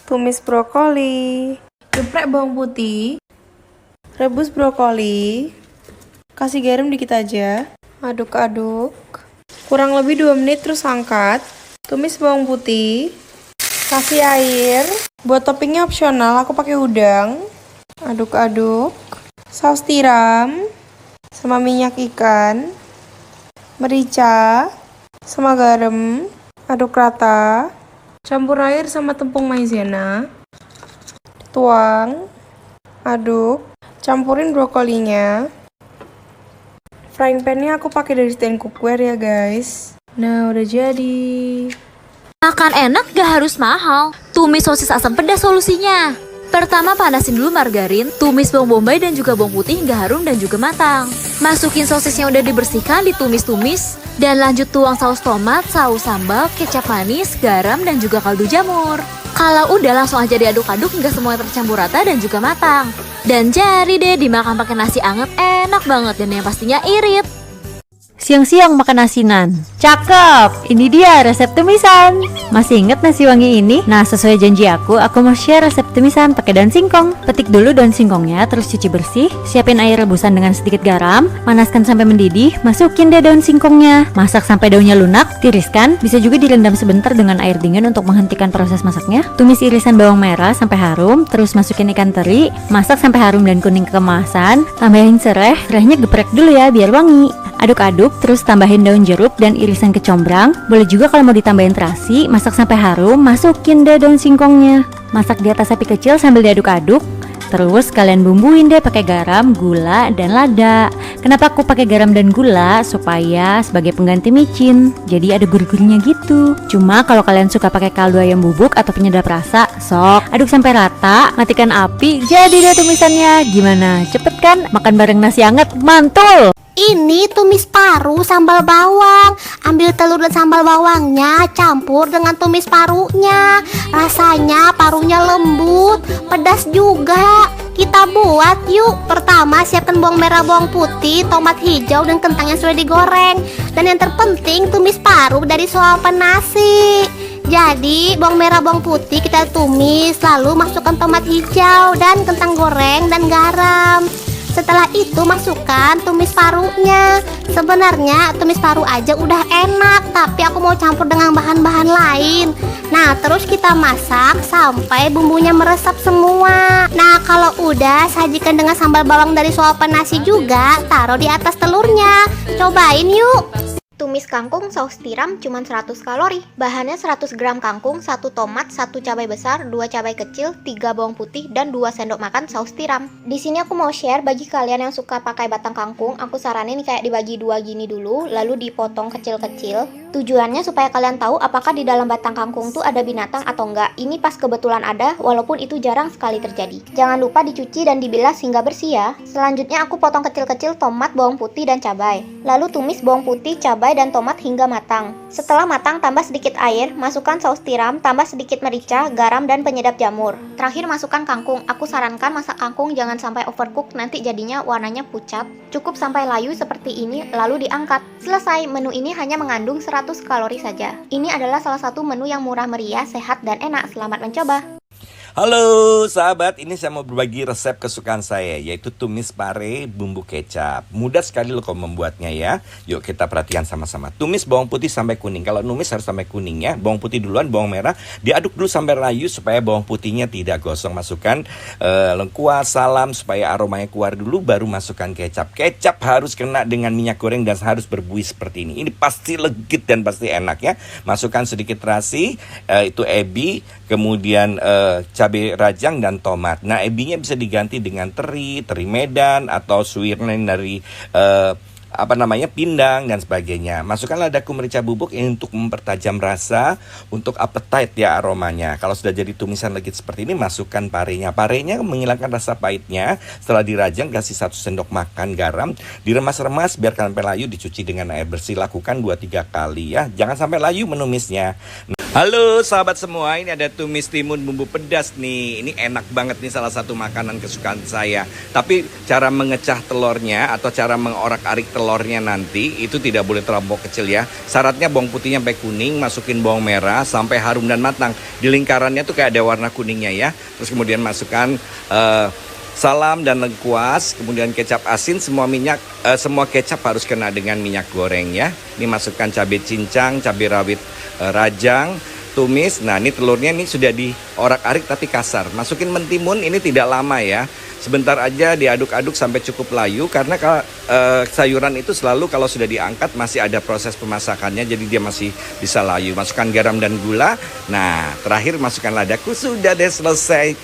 tumis brokoli, geprek bawang putih, rebus brokoli, kasih garam dikit aja, aduk-aduk, kurang lebih 2 menit terus angkat, tumis bawang putih, kasih air, buat toppingnya opsional, aku pakai udang, aduk-aduk, saus tiram, sama minyak ikan, merica, sama garam, aduk rata, campur air sama tepung maizena, tuang, aduk, campurin brokolinya. Frying pan-nya aku pakai dari stand cookware ya guys. Nah, udah jadi. Makan enak gak harus mahal. Tumis sosis asam pedas solusinya. Pertama panasin dulu margarin, tumis bawang bombay dan juga bawang putih hingga harum dan juga matang. Masukin sosis yang udah dibersihkan, ditumis-tumis. Dan lanjut tuang saus tomat, saus sambal, kecap manis, garam dan juga kaldu jamur. Kalau udah langsung aja diaduk-aduk hingga semuanya tercampur rata dan juga matang. Dan jadi deh dimakan pakai nasi anget, enak banget dan yang pastinya irit. Siang-siang makan asinan. Cakep! Ini dia resep tumisan. Masih inget nasi wangi ini? Nah, sesuai janji aku mau share resep tumisan pakai daun singkong. Petik dulu daun singkongnya, terus cuci bersih. Siapin air rebusan dengan sedikit garam. Panaskan sampai mendidih. Masukin deh daun singkongnya. Masak sampai daunnya lunak. Tiriskan. Bisa juga direndam sebentar dengan air dingin untuk menghentikan proses masaknya. Tumis irisan bawang merah sampai harum. Terus masukin ikan teri. Masak sampai harum dan kuning kemasan. Tambahin serai. Serainya geprek dulu ya biar wangi. Aduk-aduk, terus tambahin daun jeruk dan irisan kecombrang. Boleh juga kalau mau ditambahin terasi. Masak sampai harum, masukin deh daun singkongnya. Masak di atas api kecil sambil diaduk-aduk. Terus kalian bumbuin deh pakai garam, gula, dan lada. Kenapa aku pakai garam dan gula? Supaya sebagai pengganti micin. Jadi ada gurih-gurihnya gitu. Cuma kalau kalian suka pakai kaldu ayam bubuk atau penyedap rasa, sok aduk sampai rata, matikan api, jadi deh tumisannya. Gimana? Cepet kan? Makan bareng nasi hangat, mantul! Ini tumis paru sambal bawang. Ambil telur dan sambal bawangnya, campur dengan tumis parunya. Rasanya parunya lembut, pedas juga. Kita buat yuk. Pertama siapkan bawang merah, bawang putih, tomat hijau, dan kentang yang sudah digoreng. Dan yang terpenting tumis paru dari suapan nasi. Jadi bawang merah, bawang putih kita tumis, lalu masukkan tomat hijau dan kentang goreng dan garam. Setelah itu masukkan tumis parunya. Sebenarnya tumis paru aja udah enak, tapi aku mau campur dengan bahan-bahan lain. Nah, terus kita masak sampai bumbunya meresap semua. Nah, kalau udah, sajikan dengan sambal bawang dari suapan nasi juga. Taruh di atas telurnya. Cobain yuk. Tumis kangkung saus tiram cuma 100 kalori. Bahannya 100 gram kangkung, 1 tomat, 1 cabai besar, 2 cabai kecil, 3 bawang putih, dan 2 sendok makan saus tiram. Di sini aku mau share bagi kalian yang suka pakai batang kangkung, aku saranin kayak dibagi 2 gini dulu, lalu dipotong kecil-kecil. Tujuannya supaya kalian tahu apakah di dalam batang kangkung tuh ada binatang atau enggak. Ini pas kebetulan ada, walaupun itu jarang sekali terjadi. Jangan lupa dicuci dan dibilas hingga bersih ya. Selanjutnya aku potong kecil-kecil tomat, bawang putih, dan cabai. Lalu tumis bawang putih, cabai, dan tomat hingga matang. Setelah matang, tambah sedikit air, masukkan saus tiram, tambah sedikit merica, garam, dan penyedap jamur. Terakhir masukkan kangkung. Aku sarankan masak kangkung jangan sampai overcook, nanti jadinya warnanya pucat. Cukup sampai layu seperti ini, lalu diangkat. Selesai, menu ini hanya mengandung 100 kalori saja. Ini adalah salah satu menu yang murah meriah, sehat, dan enak. Selamat mencoba. Halo sahabat, ini saya mau berbagi resep kesukaan saya, yaitu tumis pare bumbu kecap. Mudah sekali loh kalau membuatnya ya. Yuk kita perhatikan sama-sama. Tumis bawang putih sampai kuning. Kalau numis harus sampai kuning ya. Bawang putih duluan, bawang merah. Diaduk dulu sampai layu supaya bawang putihnya tidak gosong. Masukkan lengkuas, salam supaya aromanya keluar dulu. Baru masukkan kecap. Kecap harus kena dengan minyak goreng dan harus berbuih seperti ini. Ini pasti legit dan pasti enak ya. Masukkan sedikit terasi, itu ebi, kemudian cabai rajang dan tomat. Nah, ebinya bisa diganti dengan teri Medan atau suirnen dari pindang dan sebagainya. Masukkan lada merica bubuk ini untuk mempertajam rasa, untuk appetite ya aromanya. Kalau sudah jadi tumisan legit seperti ini, masukkan parenya. Parenya menghilangkan rasa pahitnya. Setelah dirajang, kasih 1 sendok makan garam, diremas-remas biarkan sampai layu, dicuci dengan air bersih. Lakukan 2-3 kali ya. Jangan sampai layu menumisnya. Halo sahabat semua, ini ada tumis timun bumbu pedas nih. Ini enak banget nih, salah satu makanan kesukaan saya. Tapi cara mengecah telurnya atau cara mengorak-arik telurnya nanti itu tidak boleh terlampau kecil ya. Syaratnya bawang putihnya sampai kuning, masukin bawang merah sampai harum dan matang. Di lingkarannya tuh kayak ada warna kuningnya ya. Terus kemudian masukkan salam dan lengkuas, kemudian kecap asin, semua kecap harus kena dengan minyak goreng ya. Ini masukkan cabai cincang, cabai rawit rajang, tumis. Nah ini telurnya ini sudah diorak-arik tapi kasar. Masukin mentimun, ini tidak lama ya. Sebentar aja diaduk-aduk sampai cukup layu, karena sayuran itu selalu kalau sudah diangkat masih ada proses pemasakannya, jadi dia masih bisa layu. Masukkan garam dan gula. Nah terakhir masukkan ladaku, sudah deh selesai.